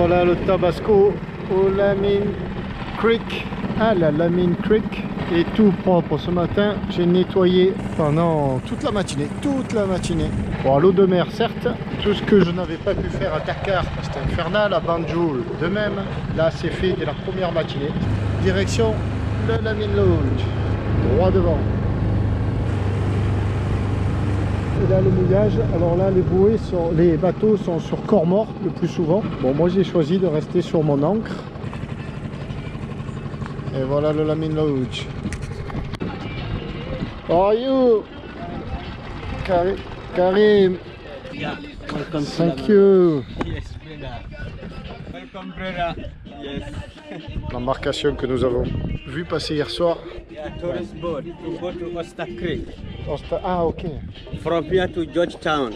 voilà le Tabasco au Lamine Creek. Ah, la Lamine Creek est tout propre. Ce matin, j'ai nettoyé pendant toute la matinée. Bon, à l'eau de mer, certes. Tout ce que je n'avais pas pu faire à Dakar, c'était infernal. À Banjul, de même. Là, c'est fait dès la première matinée. Direction le Lamine Lodge. Droit devant. Et là le mouillage, alors là les bateaux sont sur corps mort le plus souvent. Bon, moi j'ai choisi de rester sur mon ancre. Et voilà le Lamine Lodge. How are you? Karim. Yeah, welcome. Thank you. Yes, brother. Welcome, brother. Yes. L'embarcation que nous avons vu passer hier soir. Yeah, tourist boat to go to Osta Creek. Ah, ok. From here to Georgetown.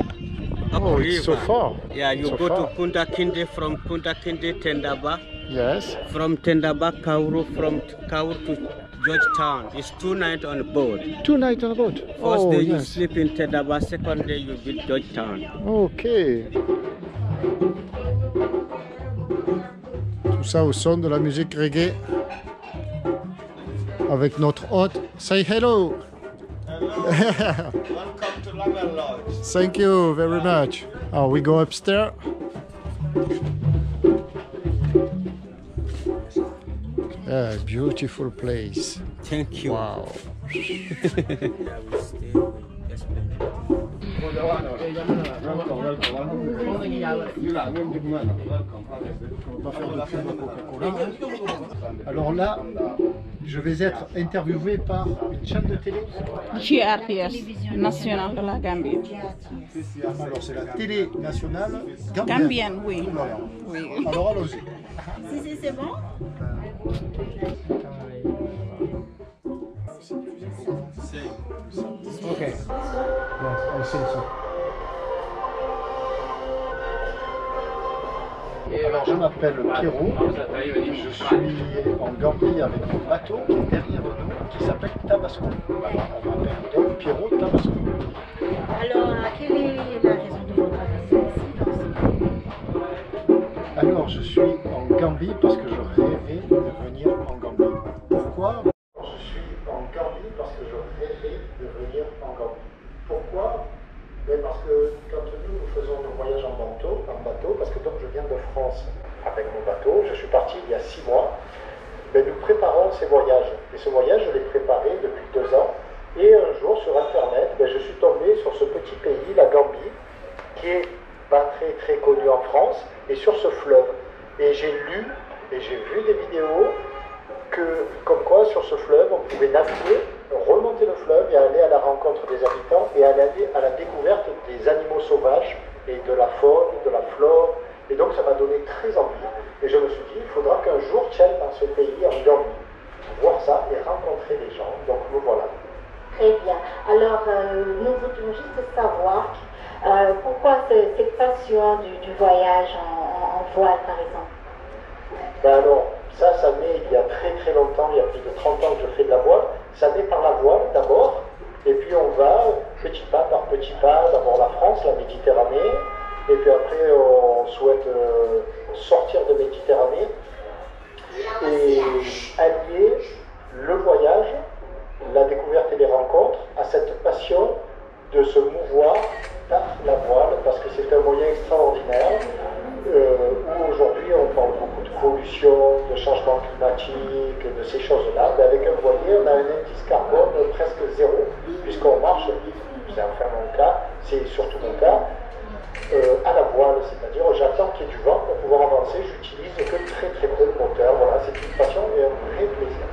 Oh, it's so far. Yeah, you so go far. to Punta Kinde, from Punta Kinde, Tendaba. Yes. From Tendaba, Kauru, from Kauru to Georgetown. It's 2 nights on board. 2 nights on a boat. First day you yes. sleep in Tendaba, second day you visit Georgetown. Ok. Tout ça au son de la musique reggae. Avec notre hôte. Say hello. Hello. Welcome to Lamine Lodge. Thank you very much. Oh, we go upstairs. Yeah, beautiful place. Thank you. Wow. Alors là, je vais être interviewé par une chaîne de télé. GRTS, national de la Gambie. Alors c'est la télé nationale Gambienne, oui. Oui. Alors allons-y. Si, c'est bon. Ok. Yes, I think so. Alors je m'appelle Pierrot, je suis en Gambie avec mon bateau qui est derrière nous, qui s'appelle Tabasco. Alors on m'appelle donc Pierrot Tabasco. Alors, quelle est la raison de votre arrivée ici dans ce pays? Alors je suis en Gambie parce que je rêvais de venir en Gambie. Pourquoi? Je suis en Gambie parce que je rêvais de venir en Gambie. Pourquoi? Parce que quand nous faisons nos voyages en bateau, parce que donc je viens de France avec mon bateau, je suis parti il y a 6 mois, nous préparons ces voyages. Et ce voyage, je l'ai préparé depuis 2 ans. Et un jour, sur Internet, je suis tombé sur ce petit pays, la Gambie, qui est pas très très connu en France, et sur ce fleuve. Et j'ai lu et j'ai vu des vidéos comme quoi sur ce fleuve, on pouvait naviguer, remonter le fleuve et aller à la rencontre des habitants et aller à la découverte des animaux sauvages et de la faune, de la flore. Et donc ça m'a donné très envie. Et je me suis dit, il faudra qu'un jour tienne dans ce pays, en Gambie, voir ça et rencontrer les gens. Donc me voilà. Très bien. Alors, nous voudrions juste savoir pourquoi cette passion du voyage en voile, par exemple. Alors, ça naît il y a très très longtemps, il y a plus de 30 ans que je fais de la voile. Ça naît par la voile d'abord, et puis on va petit pas par petit pas, d'abord la France, la Méditerranée, et puis après on souhaite sortir de Méditerranée et allier le voyage, la découverte et les rencontres à cette passion de se mouvoir par la voile, parce que c'est un moyen extraordinaire où aujourd'hui on parle beaucoup de pollution, de changement climatique, de ces choses-là. Mais avec un voilier, on a un indice carbone presque zéro, puisqu'on marche, c'est enfin mon cas, c'est surtout mon cas, à la voile, c'est-à-dire j'attends qu'il y ait du vent pour pouvoir avancer, j'utilise que très très peu le moteur. Voilà, c'est une passion et un vrai plaisir.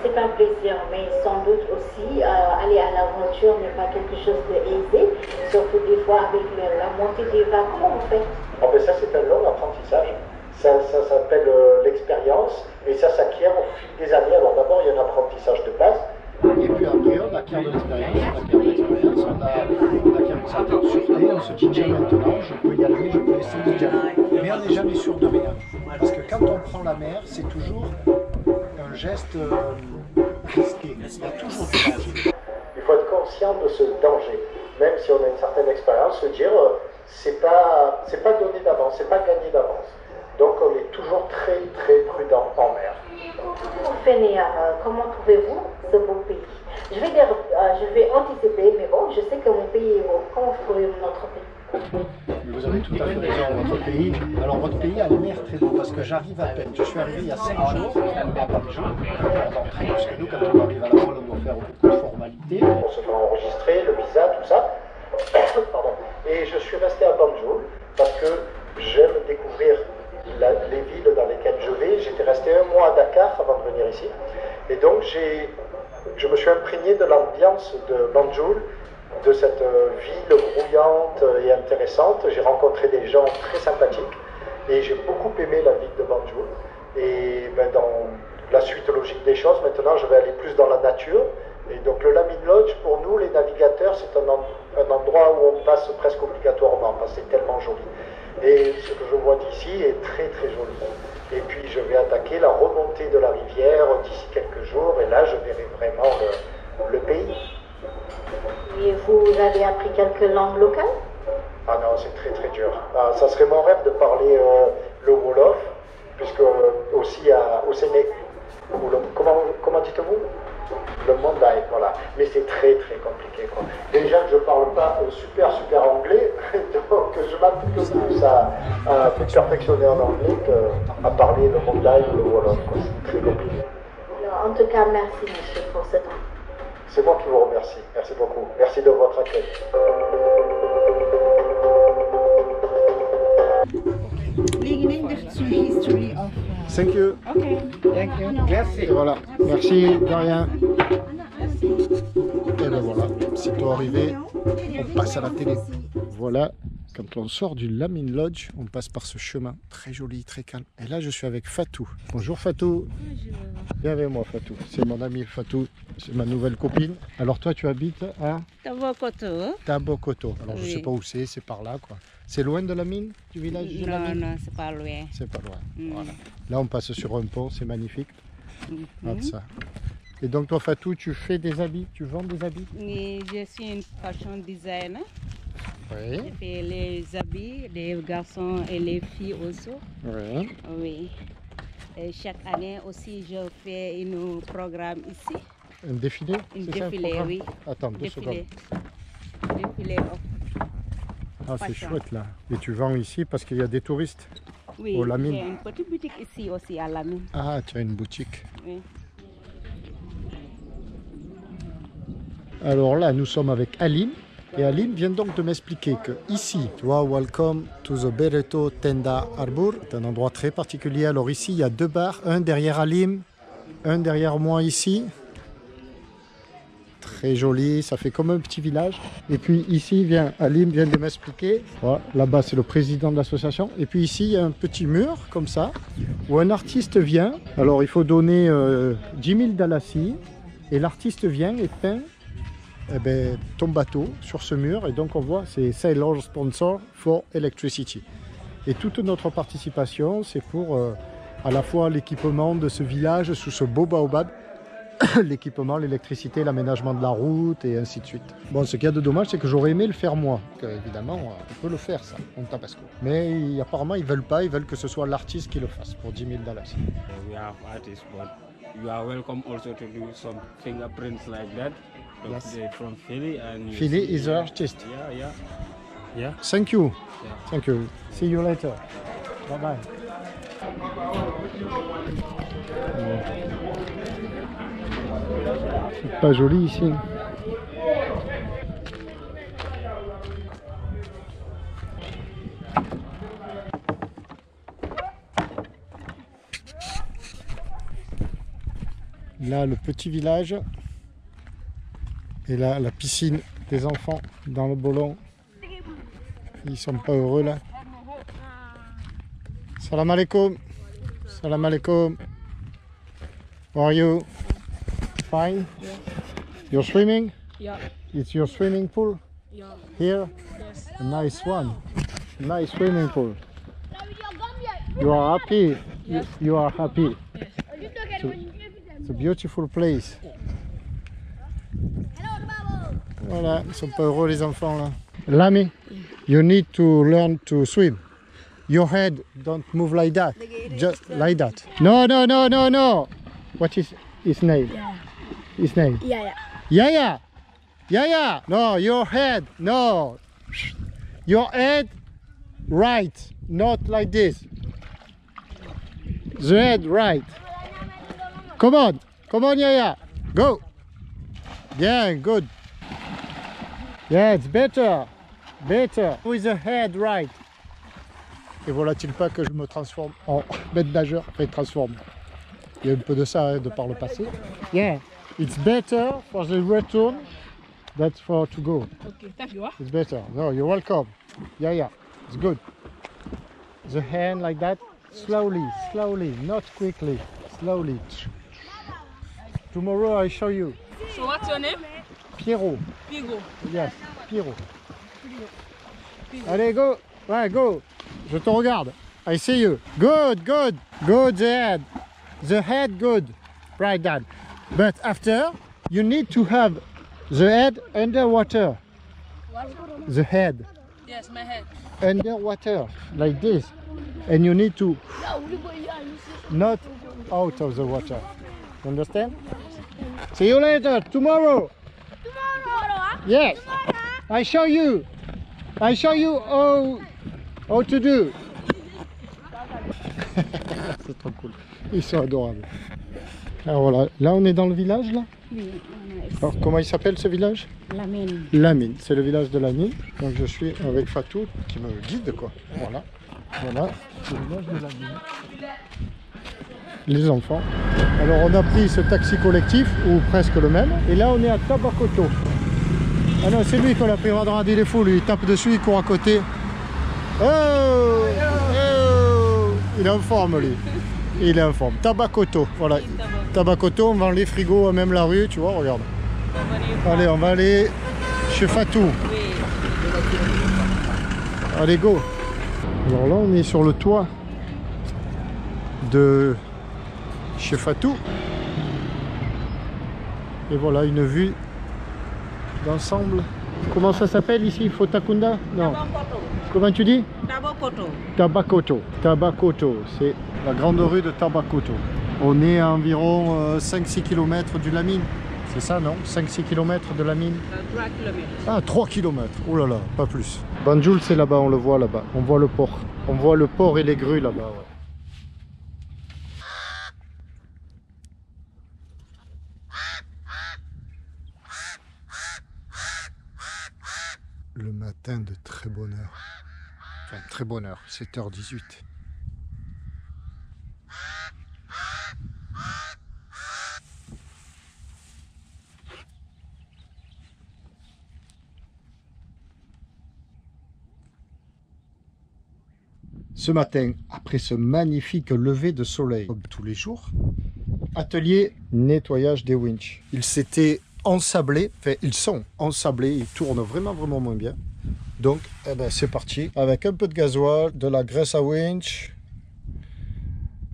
C'est un plaisir, mais sans doute aussi aller à l'aventure n'est pas quelque chose d'aisé, surtout des fois avec la montée des vagues. Comment on fait? Ça c'est un long apprentissage, ça s'appelle l'expérience et ça s'acquiert au fil des années. Alors d'abord il y a un apprentissage de base et puis après on acquiert de l'expérience, on acquiert une certaine sûreté, on se dit tiens maintenant je peux y aller, je peux essayer d'y aller. Mais on n'est jamais sûr de rien, parce que quand on prend la mer c'est toujours un geste risqué, il y a toujours du risque. Il faut être conscient de ce danger, même si on a une certaine expérience, se dire c'est pas donné d'avance, c'est pas gagné d'avance. Donc on est toujours très très prudent en mer. Fénéa, comment trouvez-vous ce beau pays? Je vais anticiper, mais bon, je sais que mon pays est beau. Comment trouvez-vous notre pays? Vous avez tout à fait raison, votre pays. Alors votre pays a l'air très beau parce que j'arrive à peine. Je suis arrivé il y a 5 jours à Banjul pour rentrer, parce que nous quand on arrive à la voile on doit faire beaucoup de formalités pour se faire enregistrer, le visa, tout ça. Pardon. Et je suis resté à Banjul parce que j'aime découvrir les villes dans lesquelles je vais. J'étais resté 1 mois à Dakar avant de venir ici. Et donc je me suis imprégné de l'ambiance de Banjul, de cette ville grouillante et intéressante. J'ai rencontré des gens très sympathiques et j'ai beaucoup aimé la ville de Banjul. Et dans la suite logique des choses, maintenant je vais aller plus dans la nature. Et donc le Lamin Lodge, pour nous les navigateurs, c'est un endroit où on passe presque obligatoirement parce que c'est tellement joli. Et ce que je vois d'ici est très très joli. Et puis je vais attaquer la remontée de la rivière d'ici quelques jours et là je verrai vraiment le pays. Et vous avez appris quelques langues locales? Ah non, c'est très très dur. Ça serait mon rêve de parler le Wolof, puisque aussi au Sénégal, comment dites-vous? Le Mandai, voilà. Mais c'est très très compliqué, quoi. Déjà que je parle pas super anglais, donc je m'applique plus à perfectionner en anglais qu'à parler le Mandai ou le Wolof, quoi. C'est très compliqué. Alors, en tout cas, merci monsieur pour ce temps. C'est moi qui vous remercie. Merci beaucoup. Merci de votre accueil. Thank you. Okay. Thank you. Merci. Et voilà. Merci, de rien. Et ben voilà, sitôt arrivé, on passe à la télé. Voilà, quand on sort du Lamin Lodge, on passe par ce chemin très joli, très calme. Et là, je suis avec Fatou. Bonjour Fatou. Bonjour. Viens avec moi Fatou. C'est mon ami Fatou, c'est ma nouvelle copine. Alors toi, tu habites à Tabokoto. Tabokoto. Alors je Oui. sais pas où c'est par là quoi. C'est loin de la mine, du village de la mine? Non, c'est pas loin. C'est pas loin. Mm. Voilà. Là, on passe sur un pont, c'est magnifique. Mhm. Regarde ça. Et donc toi Fatou, tu fais des habits, tu vends des habits? Oui, je suis une fashion designer. Oui. Je fais les habits des garçons et les filles aussi. Oui. Oui. Et chaque année aussi, je fais un programme ici. Un défilé? Un c'est ça, un défilé, programme? oui. Attends, 2 secondes. Défilé of Ah, c'est fashion. chouette là. Et tu vends ici parce qu'il y a des touristes? Oui, Au Lamin. j'ai une petite boutique ici aussi à Lamin. Ah, tu as une boutique. Oui. Alors là, nous sommes avec Aline. Et Aline vient donc de m'expliquer que ici, tu vois, welcome to the Bereto Tenda Harbour. C'est un endroit très particulier. Alors ici, il y a 2 bars, un derrière Aline, un derrière moi ici. Très joli, ça fait comme un petit village. Et puis ici, Aline vient de m'expliquer. Voilà, là-bas, c'est le président de l'association. Et puis ici, il y a un petit mur comme ça, où un artiste vient. Alors il faut donner 10 000 dalassis. Et l'artiste vient et peint ton bateau sur ce mur. Et donc on voit, c'est Sailor Sponsor for Electricity. Et toute notre participation, c'est pour à la fois l'équipement de ce village sous ce beau baobab, l'équipement, l'électricité, l'aménagement de la route et ainsi de suite. Bon, ce qu'il y a de dommage, c'est que j'aurais aimé le faire moi. Évidemment, on peut le faire ça, on tabasco. Mais apparemment, ils veulent pas, ils veulent que ce soit l'artiste qui le fasse pour 10 000 dalassis. We have artists, but you are welcome also to do some fingerprints like that. Yes. They're from Philly and Philly is the artist. Yeah. Thank you. Yeah. Thank you. See you later. Bye bye. C'est pas joli ici. Là, le petit village. Et là, la piscine des enfants dans le Bolon. Ils sont pas heureux là. Salam alaikum. Salam alaikum. How are you? Fine? Yeah. You're swimming? Yeah. It's your swimming pool? Yeah. Here? Yes. A nice one. Nice swimming pool. You are happy? Yes. You are happy? Yes. It's a beautiful place. Voilà, ils sont pas heureux les enfants là. Lami, you need to learn to swim. Your head don't move like that. Just like that. No, no, no, no, no. What is his name? His name? Yeah. Yaya. Yaya. No, your head. No. Your head right. Not like this. The head right. Come on. Come on, Yaya. Go. Yeah, good. Yeah, it's better. Better. With the head right. Et voilà-t-il pas que je me transforme en bête nageur, enfin transforme. Il y a un peu de ça hein, de par le passé. Yeah, it's better for the return than for to go. Okay, thank you. It's better. No, you're welcome. Yeah, it's good. The hand like that, slowly, slowly, not quickly, slowly. Tomorrow I show you. So what's your name? Pierrot. Pigo. Yes, Pierrot. Allez, go. Ouais, go. Je te regarde. I see you. Good, good. Good, the head. The head, good. Right, Dad. But after, you need to have the head underwater. The head. Yes, my head. Underwater, like this. And you need to not out of the water. Understand? See you later. Tomorrow. Yes. I show you how to do. C'est trop cool. Ils sont adorables. Alors voilà, là on est dans le village là. Oui, Alors comment il s'appelle ce village? Lamine. Lamine, c'est le village de Lamine. Donc je suis avec Fatou qui me guide quoi. Voilà. Voilà, c'est le village de Lamine. Les enfants. Alors on a pris ce taxi collectif, ou presque le même. Et là on est à Tabakoto. Ah non, c'est lui qu'on a pris, Radradil, il est fou, lui, il tape dessus, il court à côté. Oh, oh, il est en forme, lui. Il est en forme. Tabakoto, voilà. Tabakoto, on vend les frigos, même la rue, tu vois, regarde. Allez, on va aller chez Fatou. Allez, go. Alors là, on est sur le toit de chez Fatou. Et voilà, une vue d'ensemble. Comment ça s'appelle ici? Fotakunda? Non. Comment tu dis? Tabakoto. Tabakoto. Tabakoto, c'est la grande rue de Tabakoto. On est à environ 5-6 km du Lamine. C'est ça, non? 5-6 km de Lamine? 3 km. Ah, 3 km. Oh là là, pas plus. Banjul, c'est là-bas, on le voit là-bas. On voit le port. On voit le port et les grues là-bas, ouais. Le matin de très bonne heure. Enfin, très bonne heure, 7h18. Ce matin, après ce magnifique lever de soleil, comme tous les jours, atelier nettoyage des winches. Ils s'étaient ensablés, enfin ils sont ensablés, ils tournent vraiment moins bien. Donc eh ben, c'est parti, avec un peu de gasoil, de la graisse à winch,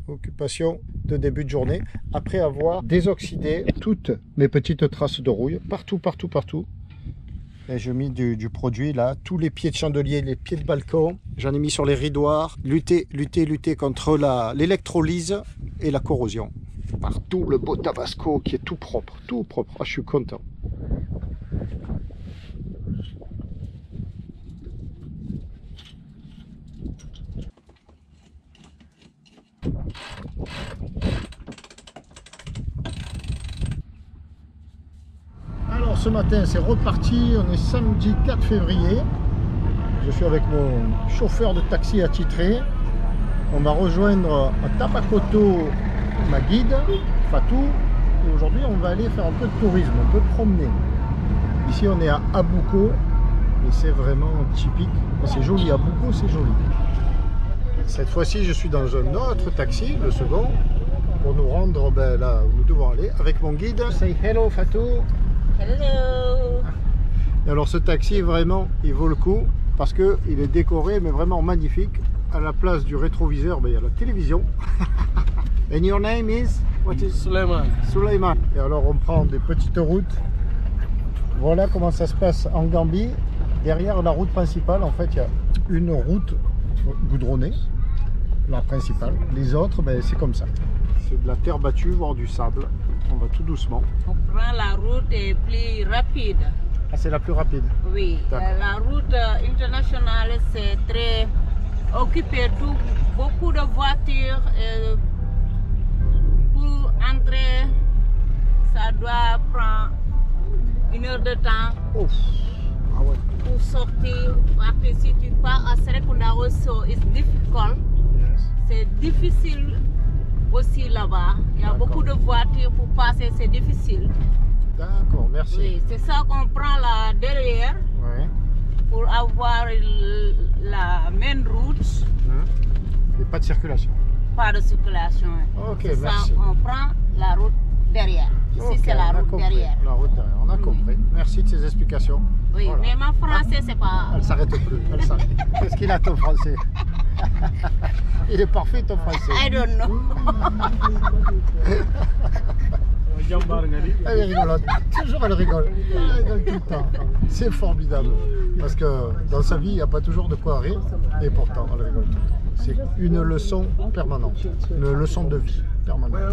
occupation de début de journée, après avoir désoxydé toutes mes petites traces de rouille, partout. Et je mis du produit là, tous les pieds de chandelier, les pieds de balcon, j'en ai mis sur les ridoirs, lutter contre l'électrolyse et la corrosion. Partout le beau tabasco qui est tout propre. Ah, je suis content. Alors ce matin c'est reparti, on est samedi 4 février. Je suis avec mon chauffeur de taxi attitré. On va rejoindre à Tabakoto ma guide, Fatou. Et aujourd'hui on va aller faire un peu de tourisme, un peu promener. Ici on est à Abuko et c'est vraiment typique. C'est joli, Abuko c'est joli. Cette fois-ci je suis dans un autre taxi, le second, pour nous rendre là où nous devons aller avec mon guide. Say hello Fatou. Hello. Et alors ce taxi vraiment il vaut le coup parce que il est décoré mais vraiment magnifique. À la place du rétroviseur, il y a la télévision. And your name is? What is? Suleiman. Suleiman. Et alors on prend des petites routes. Voilà comment ça se passe en Gambie. Derrière la route principale, en fait, il y a une route goudronnée, la principale. Les autres, ben, c'est comme ça. C'est de la terre battue, voire du sable. On va tout doucement. On prend la route plus rapide. Ah, c'est la plus rapide. Oui, la route internationale, c'est très occupé. Beaucoup de voitures. Pour entrer, ça doit prendre 1 heure de temps. Ouf. Ah ouais. Pour sortir, après si tu pars à Serekunda also, it's difficult. Yes. C'est difficile aussi là-bas. Il y a beaucoup de voitures pour passer, c'est difficile. D'accord, merci. Oui, c'est ça qu'on prend là derrière Ouais. pour avoir la main route, Et pas de circulation. pas de circulation. Ok, C'est merci. ça, on prend la route derrière. Ici, Ok, c'est la on a route compris. derrière. La route derrière, on a compris. Merci de ces explications. Oui, Voilà. mais en français, c'est pas. Elle s'arrête plus. Elle s'arrête. Qu'est-ce qu'il a ton français? Il est parfait ton français. I don't know. Elle est rigolote. Toujours elle rigole. Elle rigole tout le temps. C'est formidable. Parce que dans sa vie, il n'y a pas toujours de quoi rire. Et pourtant, elle rigole tout le temps. C'est une leçon permanente. Une leçon de vie permanente. Ah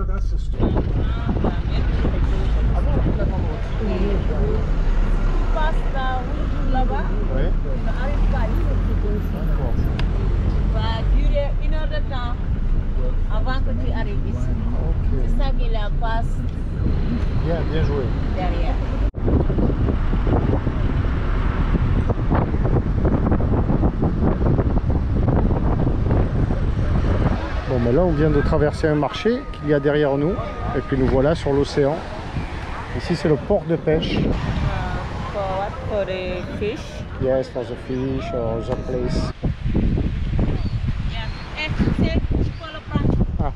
bon, toute la grande route. Tu passes la route là-bas, Oui. tu n'arrives pas ici. D'accord. Ça va durer 1 heure de temps avant que tu arrives ici. Ok. C'est ça qui la passe Bien, bien joué. derrière. Bon, mais là, on vient de traverser un marché qu'il y a derrière nous. Et puis nous voilà sur l'océan. Ici, c'est le port de pêche. For what? For the fish. Yes, for the fish or the place. Yeah. Et tu peux le prendre. Ah.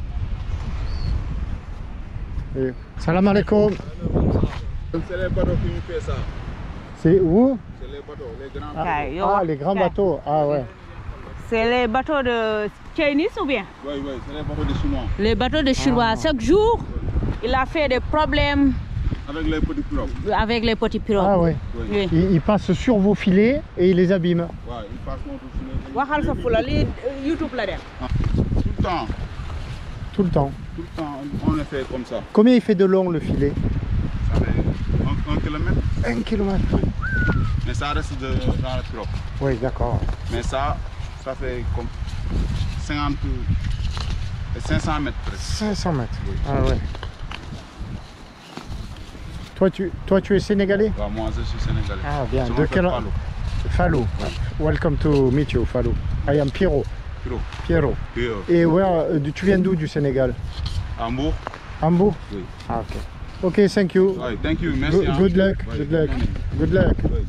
Et... Salam alaikum. C'est les bateaux qui nous font ça. C'est où? C'est les bateaux, les grands Ah, Ah, les grands bateaux. Ah ouais. C'est les bateaux de Chinese ou bien? Oui, oui, c'est les bateaux des Chinois. Les bateaux de Chinois. Chaque jour, il a fait des problèmes Avec les petits pirogues. avec les petits pirogues. Ah ouais. Oui. Ils passent sur vos filets et ils les abîment. Ouais, ils passent notre filet. Waxal sa fula li YouTube la def. Tout le temps. Tout le temps. Tout le temps, on le fait comme ça. Combien il fait de long le filet? Ça fait 1 kilomètre. 1 kilomètre. Mais ça reste dans la pirogue. Oui, d'accord. Mais ça fait comme 50 et 500 mètres presque. 500 mètres. Ah ouais. Toi, tu es sénégalais? Ouais, moi, je suis sénégalais. Ah bien. Je De m'appelle quel... Fallou. Fallou. Welcome to meet you, Fallou. I am Pierrot. Piro. Pierrot. Piro. Et tu viens d'où du Sénégal? Hambourg. Hambourg? Oui. Ah ok. Ok, thank you. Ouais, thank you, merci. hein. Good luck, Ouais, good luck, good luck. ouais.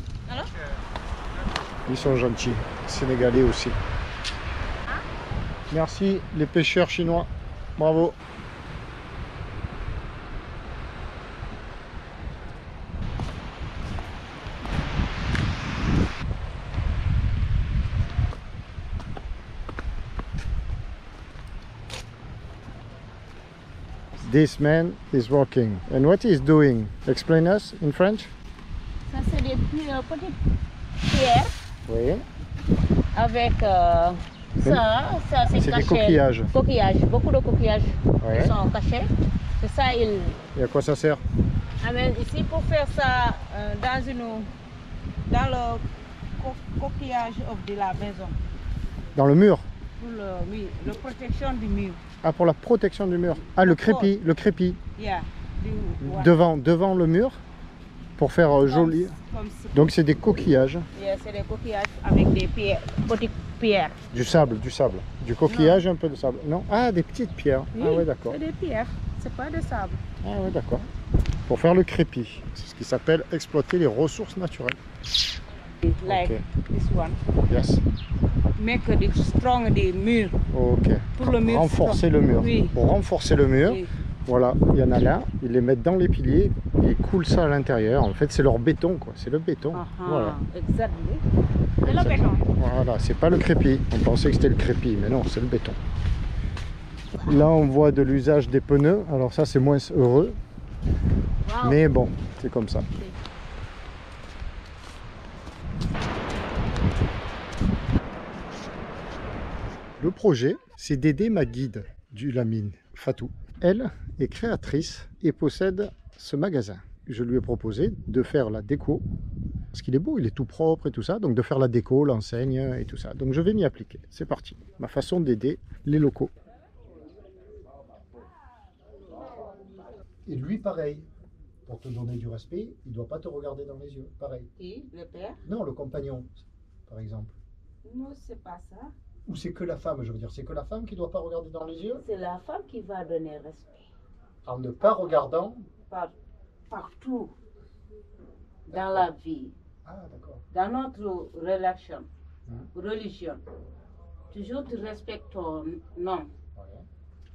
Ils sont gentils, sénégalais aussi. Merci les pêcheurs chinois, bravo. This man is working. And what he's doing? Explain us in French. Ça c'est des petites pierres Oui. avec ça c'est C'est caché. des coquillages. Coquillages, beaucoup de coquillages Ouais. qui sont cachés. C'est ça ils Et à quoi ça sert? amènent ici pour faire ça dans le coquillage de la maison. Dans le mur? Pour la protection du mur. Ah, pour la protection du mur. Ah, le crépi, le crépi. Yeah. Devant le mur, pour faire joli. Comme ça. Donc c'est des coquillages. Yeah, c'est des coquillages avec des pierres, petites pierres. Du sable. Du coquillage, un peu de sable. Non? Ah, des petites pierres. Oui, Ah ouais, d'accord. c'est des pierres, c'est pas de sable. Ah ouais, d'accord. Pour faire le crépi. C'est ce qui s'appelle exploiter les ressources naturelles. Like Okay. this one. Yes. Make the strong the mur. Ok. Pour le mur. Renforcer le mur. Oui. Pour renforcer le mur, Oui. voilà, il y en a là, ils les mettent dans les piliers et ils coulent ça à l'intérieur. En fait, c'est leur béton, quoi. C'est le béton. Voilà. Exactly. C'est le béton. Voilà, c'est pas le crépi. On pensait que c'était le crépi, mais non, c'est le béton. Là, on voit de l'usage des pneus. Alors ça, c'est moins heureux. Wow. Mais bon, c'est comme ça. Le projet, c'est d'aider ma guide du Lamine, Fatou. Elle est créatrice et possède ce magasin. Je lui ai proposé de faire la déco, parce qu'il est beau, il est tout propre et tout ça, donc de faire la déco, l'enseigne et tout ça. Donc je vais m'y appliquer, c'est parti. Ma façon d'aider les locaux. Et lui, pareil, pour te donner du respect, il ne doit pas te regarder dans les yeux, pareil. Et le père? Non, le compagnon, par exemple. Non, c'est pas ça. Ou c'est que la femme, je veux dire, c'est que la femme qui ne doit pas regarder dans les yeux? C'est la femme qui va donner respect. En ne pas regardant? Partout dans la vie, Ah, d'accord. dans notre religion, toujours tu respectes ton nom. Ouais,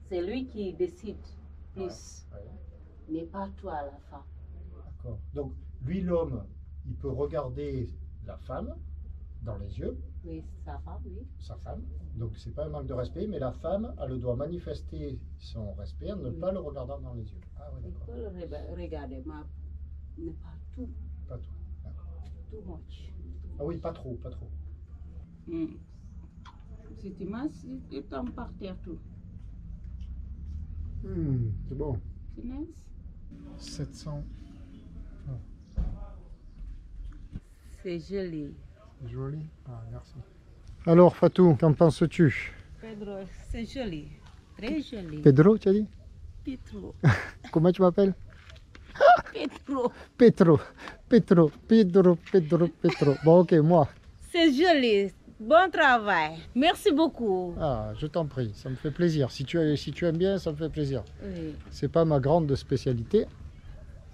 C'est lui qui décide plus, ouais. mais pas toi la femme. D'accord. Donc, lui, l'homme, il peut regarder la femme dans les yeux, Oui, sa femme, oui. sa femme. Donc, c'est pas un manque de respect, mais la femme, elle doit manifester son respect en ne pas le regardant dans les yeux. Ah, oui, Il d'accord. faut le regarder, mais pas tout, Pas tout. D'accord. too much. Ah oui, pas trop, pas trop. Si tu manges, tu tombes par terre tout. C'est bon. C'est nice. 700. C'est joli. Joli. Ah, merci. Alors, Fatou, qu'en penses-tu? Pedro, c'est joli. Très joli. Pedro, tu as dit? Pedro. Comment tu m'appelles? Pedro. Pedro. Bon, ok, moi. C'est joli. Bon travail. Merci beaucoup. Ah, je t'en prie, ça me fait plaisir. Si tu aimes bien, ça me fait plaisir. Oui. C'est pas ma grande spécialité,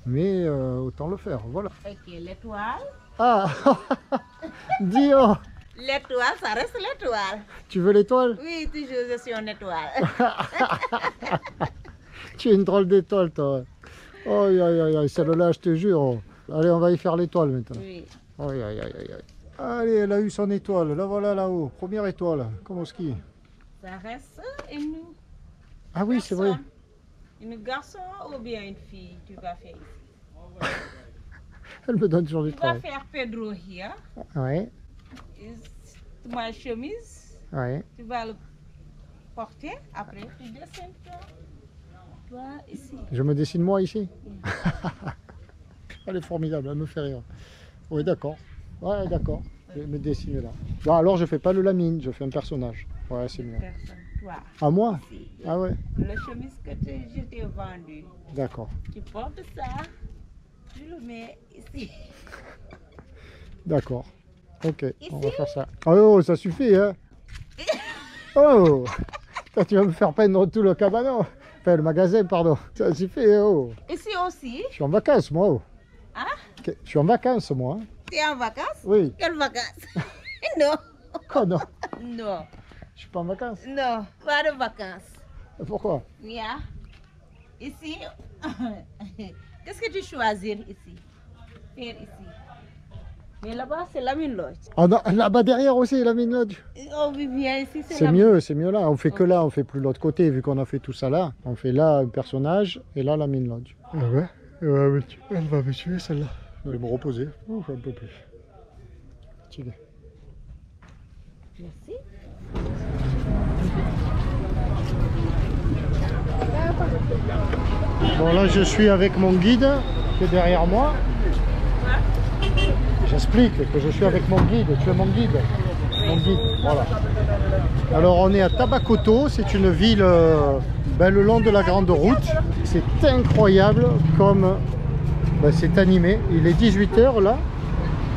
mais autant le faire, voilà. Ok, l'étoile. Ah, Dio, L'étoile, ça reste l'étoile. tu veux l'étoile? Oui, toujours je suis une étoile. Tu es une drôle d'étoile, toi. Oh, aïe, aïe, aïe, celle-là, je te jure. Allez, on va y faire l'étoile maintenant. Oui. Aïe, aïe, aïe, aïe. Allez, elle a eu son étoile. La voilà là-haut. Première étoile, comme au ski. Ça reste une Ah oui, c'est vrai. personne. Une garçon ou bien une fille, tu vas faire ici. Elle me donne toujours des Tu vas travail. faire Pedro here. Ouais, Ma chemise, ouais. tu vas le porter. Après, tu descends toi ici. Je me dessine moi ici. Elle est formidable, elle me fait rire. Oui, d'accord. Ouais, d'accord. Je vais me dessiner là. Bon, alors, je fais pas le Lamine, je fais un personnage. Ouais, c'est mieux. Personne, toi. À moi? Ici. Ah ouais, Le chemise que je t'ai vendu, d'accord. tu portes ça, tu le mets ici. D'accord. Ok, on va faire ça. Oh, ça suffit, hein? Oh! Toi, tu vas me faire peindre tout le cabanon. Enfin, le magasin, pardon. Ça suffit, oh. Ici aussi. Je suis en vacances, moi. Oh. Hein? Ok, je suis en vacances, moi. Tu es en vacances? Oui. Quelles vacances? Non. Oh non, Non. je suis pas en vacances. Non. Pas de vacances. Pourquoi? Yeah. Ici. Qu'est-ce que tu choisis ici? Faire ici. Mais là-bas, c'est la Lamine Lodge. Ah non, là-bas derrière aussi, la mine lodge. On vit bien ici, C'est mieux là. On fait que là, on fait plus l'autre côté, vu qu'on a fait tout ça là. On fait là un personnage et là la mine lodge. Ah ouais, elle va me tuer celle-là. Je vais me reposer. Ouf, un peu plus. Fatigué. Merci. Bon là, je suis avec mon guide qui est derrière moi. J'explique que je suis avec mon guide. Tu es mon guide. Mon guide, voilà. Alors on est à Tabakoto, c'est une ville le long de la grande route. C'est incroyable comme c'est animé. Il est 18 h là.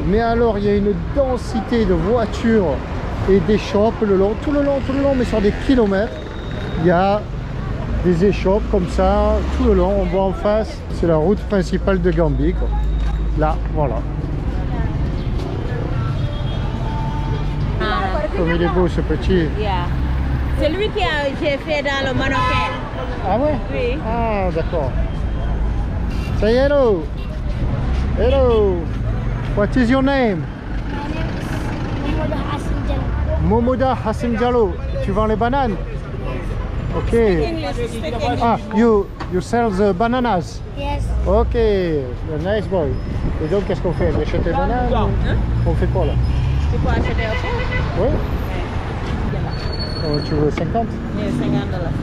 Mais alors il y a une densité de voitures et d'échoppes tout le long, mais sur des kilomètres. Il y a des échoppes comme ça, tout le long. On voit en face, c'est la route principale de Gambie, quoi. Là, voilà. Comme il est beau ce petit. Yeah. C'est lui que j'ai fait dans le Marocain. Ah ouais? Oui. Ah d'accord. Say hello. Hello. What is your name? Momoda Hassim Diallo. Tu vends les bananes? Ok. English, speak English. Ah, you sell the bananas? Yes. Ok, a nice boy. Et donc qu'est-ce qu'on fait? On achète les bananes? On fait quoi là? Tu peux acheter un peu? Oui? Oh, tu veux 50? Mais 50 dollars.